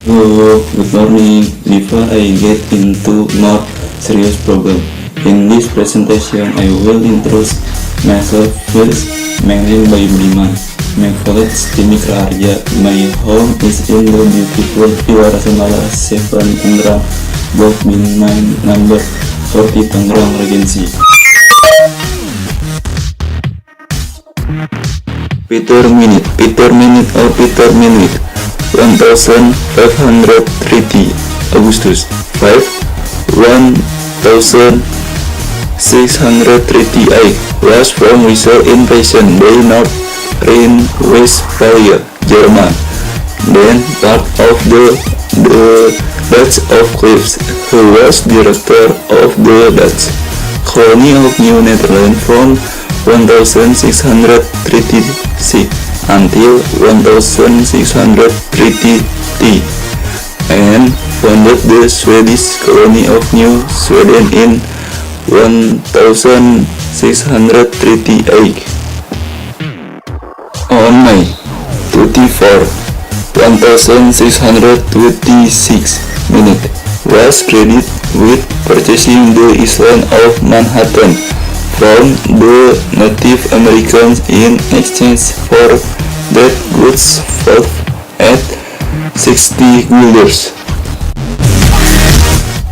Hello, good morning. Before I get into more serious problem, in this presentation I will introduce myself first. My name is Budiman. My college Timik Raharja. My home is in the beautiful Villa Rasamala 7 Tangerang, block B9 number 40 Tangerang Regency. Peter Minute or Peter Minute 1530 Agustus 5 1638 was from Wesel invasion by North Rhine-Westphalia, German, then part of the Dutch of Cliffs, who was director of the Dutch colony of New Netherlands from 1636 until 1630 and founded the Swedish colony of New Sweden in 1638. On May 24, 1626, Minute was credited with purchasing the island of Manhattan from the Native Americans in exchange for that goods valued at $60.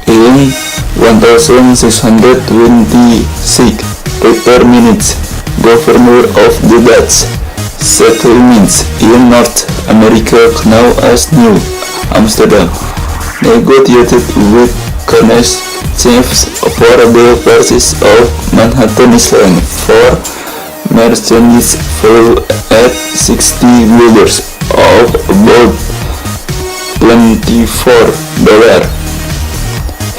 In 1626, Peter Minute, governor of the Dutch settlements in North America known as New Amsterdam, negotiated with Cornish chiefs for the purchase of Manhattan Island for merchandise valued at $60 of about $24.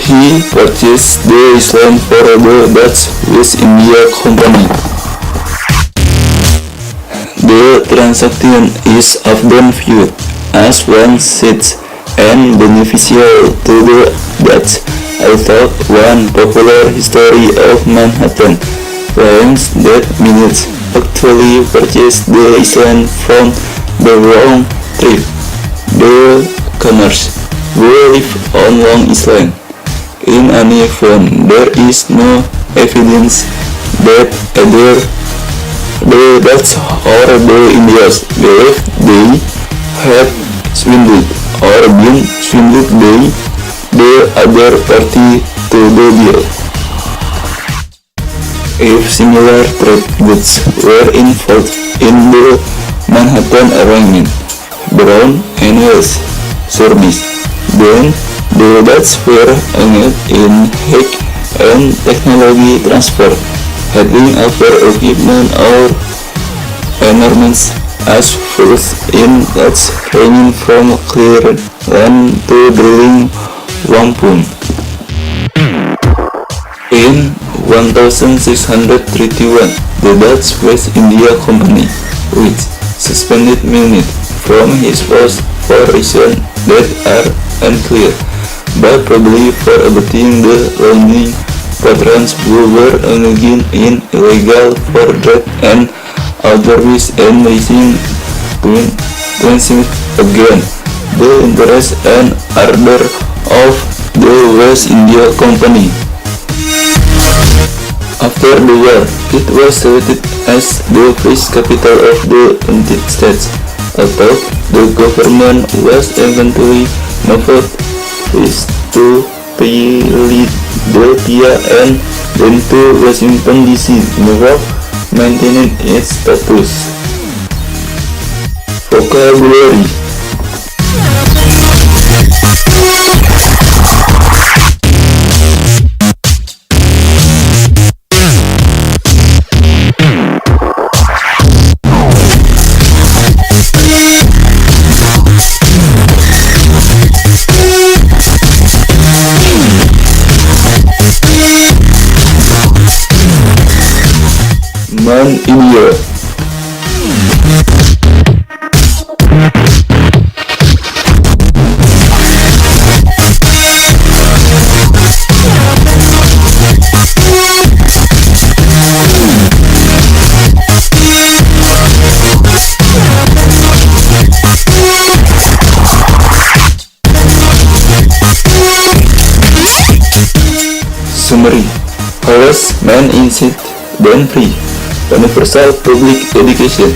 He purchased the island for the Dutch West India Company. The transaction is often viewed as one-sided and beneficial to the Dutch, although one popular history of Manhattan claims that Minute actually purchased the island from the wrong tribe, the Cornish, who lived on Long Island. In any event, there is no evidence that either the Dutch or the Indians believed they had swindled or been swindled by the other party to the deal. If similar trade goods were involved in the Manhattan arrangement, Brown and Wells surmised, then the Dutch were engaged in hack and technology transfer, handing over equipment or enormous as first in Dutch ranging from clearing land to drilling wampum. In 1631, the Dutch West India Company, which suspended Minute from his post for reasons that are unclear, but probably for abetting the landing patrons who were engaged in illegal fur trade and otherwise enlisting Smith again the interest and ardor of the West India Company. After the war, it was selected as the first capital of the United States, although the government was eventually moved east to Philadelphia and then to Washington DC, New York, maintaining its status. Vocabulary: Man India. memory. Harassment inside then free. Universal public education.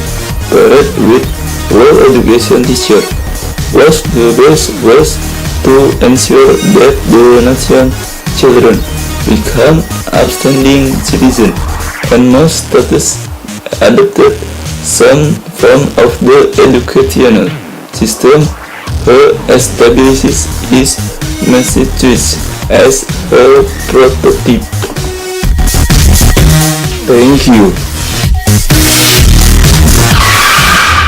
Parade with world education teacher. Was the best was to ensure that the nation's children become upstanding citizens and most status adopted some form of the educational system. Her establishes its Massachusetts as her prototype. Thank you.